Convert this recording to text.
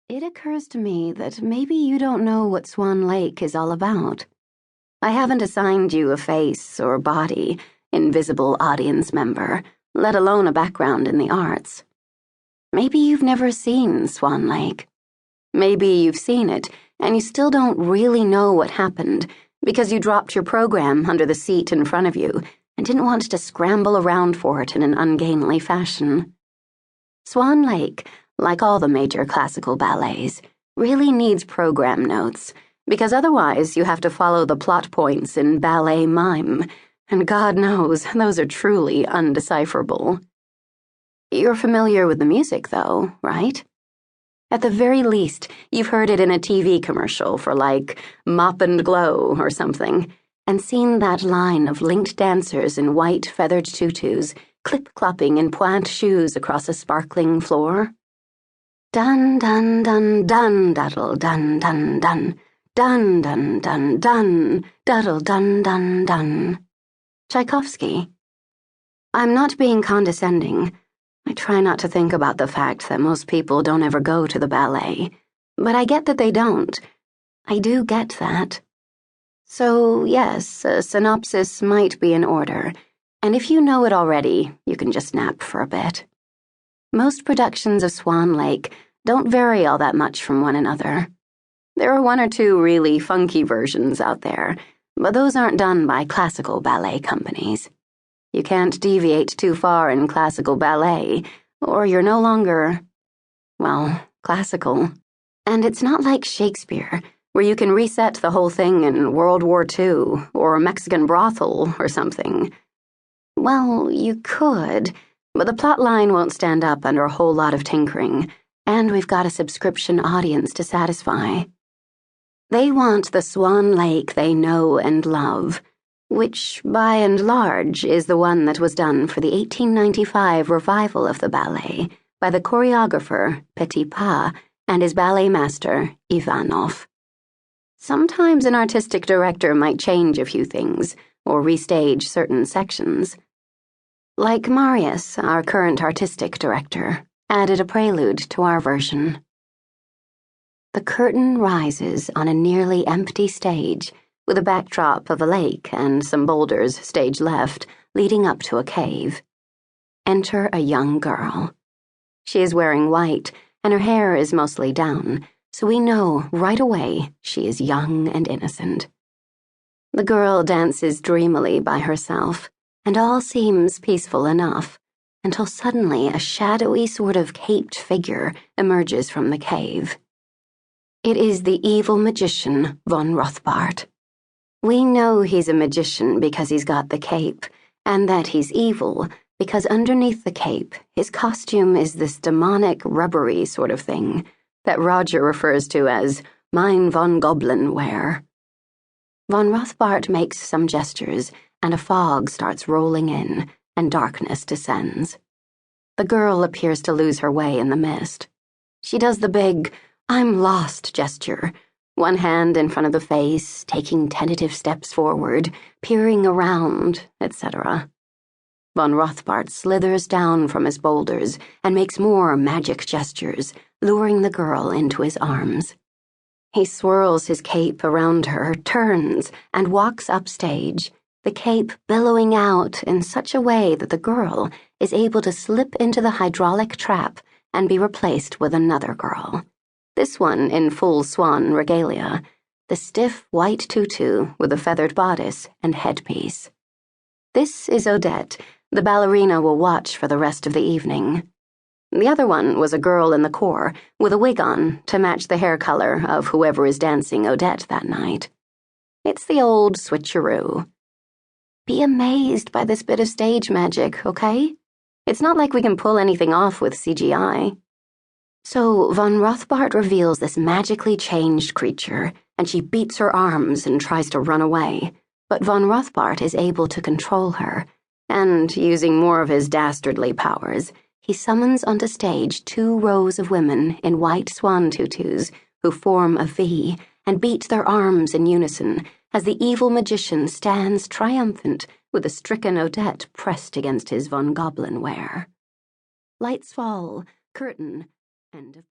It occurs to me that maybe you don't know what Swan Lake is all about. I haven't assigned you a face or body, invisible audience member, let alone a background in the arts. Maybe you've never seen Swan Lake. Maybe you've seen it, and you still don't really know what happened because you dropped your program under the seat in front of you and didn't want to scramble around for it in an ungainly fashion. Swan Lake, like all the major classical ballets, really needs program notes, because otherwise you have to follow the plot points in ballet mime, and God knows those are truly undecipherable. You're familiar with the music, though, right? At the very least, you've heard it in a TV commercial for, like, Mop and Glow or something, and seen that line of linked dancers in white feathered tutus clip-clopping in pointe shoes across a sparkling floor. Dun dun dun dun daddle dun dun dun dun dun dun dun daddle dun dun dun. Tchaikovsky. I'm not being condescending. I try not to think about the fact that most people don't ever go to the ballet, but I get that they don't. I do get that. So, yes, a synopsis might be in order, and if you know it already, you can just nap for a bit. Most productions of Swan Lake don't vary all that much from one another. There are one or two really funky versions out there, but those aren't done by classical ballet companies. You can't deviate too far in classical ballet, or you're no longer, well, classical. And it's not like Shakespeare, where you can reset the whole thing in World War II, or a Mexican brothel, or something. Well, you could, but the plot line won't stand up under a whole lot of tinkering, and we've got a subscription audience to satisfy. They want the Swan Lake they know and love, which, by and large, is the one that was done for the 1895 revival of the ballet by the choreographer Petipa and his ballet master Ivanov. Sometimes an artistic director might change a few things or restage certain sections. Like Marius, our current artistic director, added a prelude to our version. The curtain rises on a nearly empty stage, with a backdrop of a lake and some boulders stage left, leading up to a cave. Enter a young girl. She is wearing white, and her hair is mostly down, so we know right away she is young and innocent. The girl dances dreamily by herself, and all seems peaceful enough, until suddenly a shadowy sort of caped figure emerges from the cave. It is the evil magician von Rothbart. We know he's a magician because he's got the cape, and that he's evil because underneath the cape, his costume is this demonic, rubbery sort of thing that Roger refers to as mein von Goblin wear. Von Rothbart makes some gestures, and a fog starts rolling in, and darkness descends. The girl appears to lose her way in the mist. She does the big, "I'm lost" gesture, one hand in front of the face, taking tentative steps forward, peering around, etc. Von Rothbart slithers down from his boulders and makes more magic gestures, luring the girl into his arms. He swirls his cape around her, turns, and walks upstage, the cape billowing out in such a way that the girl is able to slip into the hydraulic trap and be replaced with another girl. This one in full swan regalia, the stiff white tutu with a feathered bodice and headpiece. This is Odette, the ballerina will watch for the rest of the evening. The other one was a girl in the corps, with a wig on to match the hair color of whoever is dancing Odette that night. It's the old switcheroo. Be amazed by this bit of stage magic, okay? It's not like we can pull anything off with CGI. So von Rothbart reveals this magically changed creature, and she beats her arms and tries to run away, but von Rothbart is able to control her, and, using more of his dastardly powers, he summons onto stage 2 rows of women in white swan tutus who form a V and beat their arms in unison as the evil magician stands triumphant with the stricken Odette pressed against his von Goblin wear. Lights fall, curtain, end of